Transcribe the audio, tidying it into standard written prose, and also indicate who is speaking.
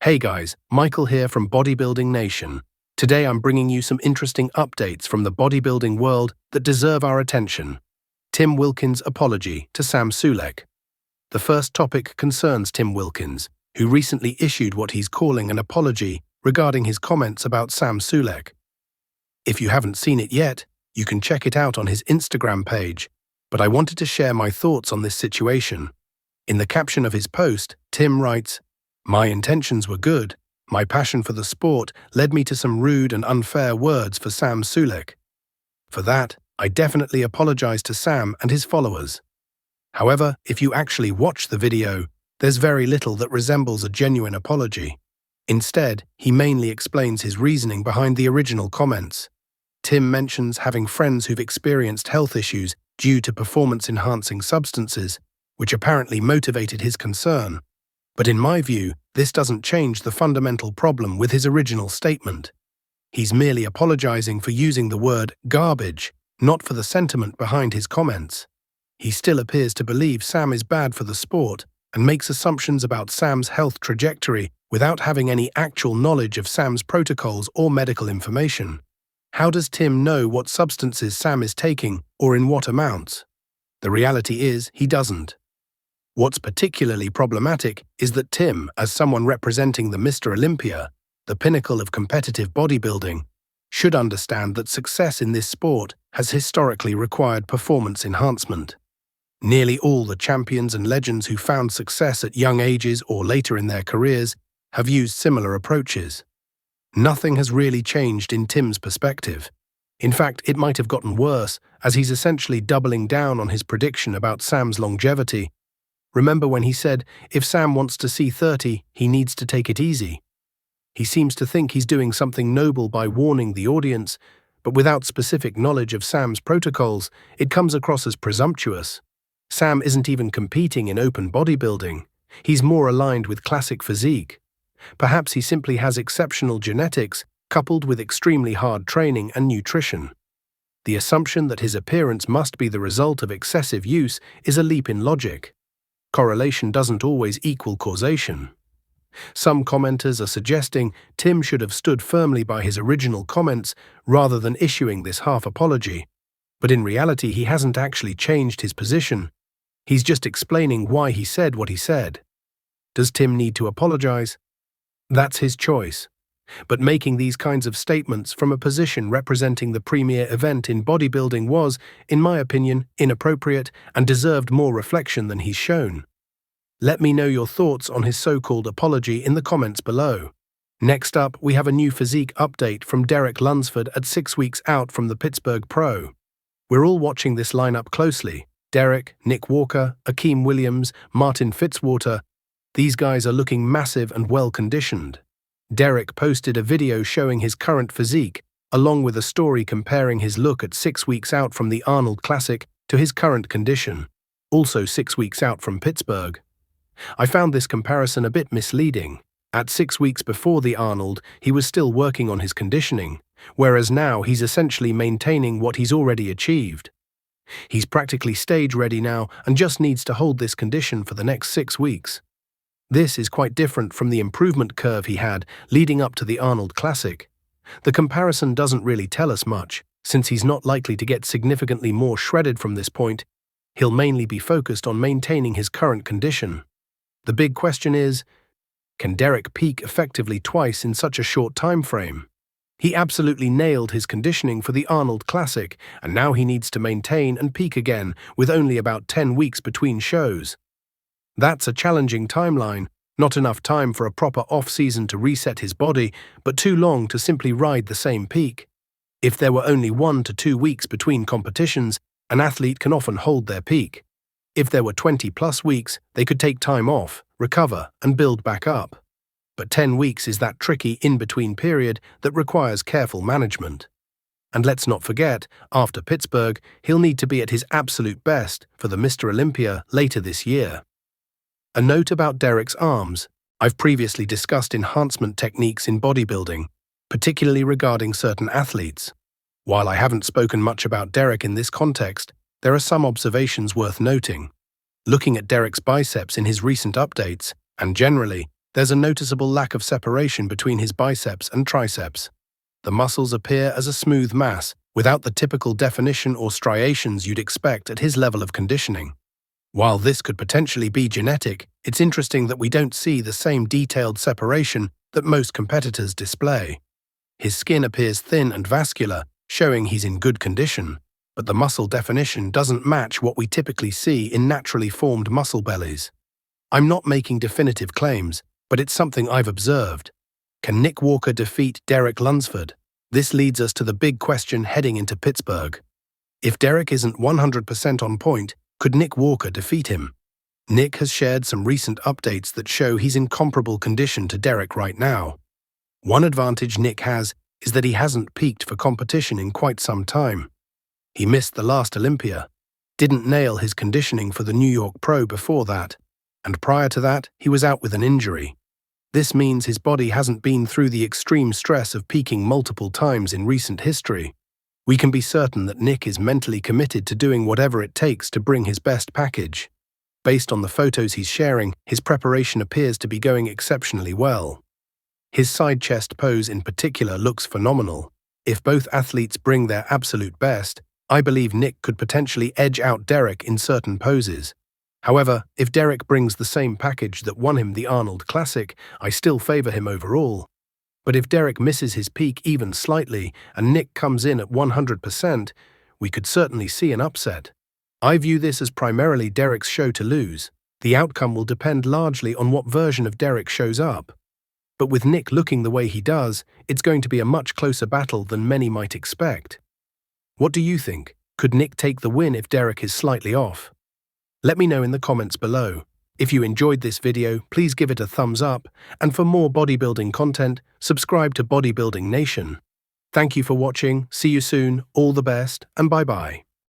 Speaker 1: Hey guys, Michael here from Bodybuilding Nation. Today I'm bringing you some interesting updates from the bodybuilding world that deserve our attention. Tim Wilkins' apology to Sam Sulek. The first topic concerns Tim Wilkins, who recently issued what he's calling an apology regarding his comments about Sam Sulek. If you haven't seen it yet, you can check it out on his Instagram page, but I wanted to share my thoughts on this situation. In the caption of his post, Tim writes, "My intentions were good. My passion for the sport led me to some rude and unfair words for Sam Sulek. For that, I definitely apologize to Sam and his followers. However, if you actually watch the video, there's very little that resembles a genuine apology. Instead, he mainly explains his reasoning behind the original comments. Tim mentions having friends who've experienced health issues due to performance-enhancing substances, which apparently motivated his concern. But in my view, this doesn't change the fundamental problem with his original statement. He's merely apologizing for using the word garbage, not for the sentiment behind his comments. He still appears to believe Sam is bad for the sport and makes assumptions about Sam's health trajectory without having any actual knowledge of Sam's protocols or medical information. How does Tim know what substances Sam is taking or in what amounts? The reality is, he doesn't. What's particularly problematic is that Tim, as someone representing the Mr. Olympia, the pinnacle of competitive bodybuilding, should understand that success in this sport has historically required performance enhancement. Nearly all the champions and legends who found success at young ages or later in their careers have used similar approaches. Nothing has really changed in Tim's perspective. In fact, it might have gotten worse, as he's essentially doubling down on his prediction about Sam's longevity. Remember when he said, if Sam wants to see 30, he needs to take it easy? He seems to think he's doing something noble by warning the audience, but without specific knowledge of Sam's protocols, it comes across as presumptuous. Sam isn't even competing in open bodybuilding. He's more aligned with classic physique. Perhaps he simply has exceptional genetics coupled with extremely hard training and nutrition. The assumption that his appearance must be the result of excessive use is a leap in logic. Correlation doesn't always equal causation. Some commenters are suggesting Tim should have stood firmly by his original comments rather than issuing this half apology. But in reality, he hasn't actually changed his position. He's just explaining why he said what he said. Does Tim need to apologize? That's his choice. But making these kinds of statements from a position representing the premier event in bodybuilding was, in my opinion, inappropriate and deserved more reflection than he's shown. Let me know your thoughts on his so-called apology in the comments below. Next up, we have a new physique update from Derek Lunsford at 6 weeks out from the Pittsburgh Pro. We're all watching this lineup closely. Derek, Nick Walker, Akeem Williams, Martin Fitzwater. These guys are looking massive and well-conditioned. Derek posted a video showing his current physique, along with a story comparing his look at 6 weeks out from the Arnold Classic to his current condition, also 6 weeks out from Pittsburgh. I found this comparison a bit misleading. At 6 weeks before the Arnold, he was still working on his conditioning, whereas now he's essentially maintaining what he's already achieved. He's practically stage-ready now and just needs to hold this condition for the next 6 weeks. This is quite different from the improvement curve he had leading up to the Arnold Classic. The comparison doesn't really tell us much, since he's not likely to get significantly more shredded from this point. He'll mainly be focused on maintaining his current condition. The big question is, can Derek peak effectively twice in such a short time frame? He absolutely nailed his conditioning for the Arnold Classic, and now he needs to maintain and peak again with only about 10 weeks between shows. That's a challenging timeline, not enough time for a proper off-season to reset his body, but too long to simply ride the same peak. If there were only 1 to 2 weeks between competitions, an athlete can often hold their peak. If there were 20-plus weeks, they could take time off, recover, and build back up. But 10 weeks is that tricky in-between period that requires careful management. And let's not forget, after Pittsburgh, he'll need to be at his absolute best for the Mr. Olympia later this year. A note about Derek's arms. I've previously discussed enhancement techniques in bodybuilding, particularly regarding certain athletes. While I haven't spoken much about Derek in this context, there are some observations worth noting. Looking at Derek's biceps in his recent updates, and generally, There's a noticeable lack of separation between his biceps and triceps. The muscles appear as a smooth mass, without the typical definition or striations you'd expect at his level of conditioning. While this could potentially be genetic, it's interesting that we don't see the same detailed separation that most competitors display. His skin appears thin and vascular, showing he's in good condition, but the muscle definition doesn't match what we typically see in naturally formed muscle bellies. I'm not making definitive claims, but it's something I've observed. Can Nick Walker defeat Derek Lunsford? This leads us to the big question heading into Pittsburgh. If Derek isn't 100% on point, could Nick Walker defeat him? Nick has shared some recent updates that show he's in comparable condition to Derek right now. One advantage Nick has is that he hasn't peaked for competition in quite some time. He missed the last Olympia, didn't nail his conditioning for the New York Pro before that, and prior to that, he was out with an injury. This means his body hasn't been through the extreme stress of peaking multiple times in recent history. We can be certain that Nick is mentally committed to doing whatever it takes to bring his best package. Based on the photos he's sharing, his preparation appears to be going exceptionally well. His side chest pose in particular looks phenomenal. If both athletes bring their absolute best, I believe Nick could potentially edge out Derek in certain poses. However, if Derek brings the same package that won him the Arnold Classic, I still favor him overall. But if Derek misses his peak even slightly and Nick comes in at 100%, we could certainly see an upset. I view this as primarily Derek's show to lose. The outcome will depend largely on what version of Derek shows up. But with Nick looking the way he does, it's going to be a much closer battle than many might expect. What do you think? Could Nick take the win if Derek is slightly off? Let me know in the comments below. If you enjoyed this video, please give it a thumbs up, and for more bodybuilding content, subscribe to Bodybuilding Nation. Thank you for watching, see you soon, all the best, and bye-bye.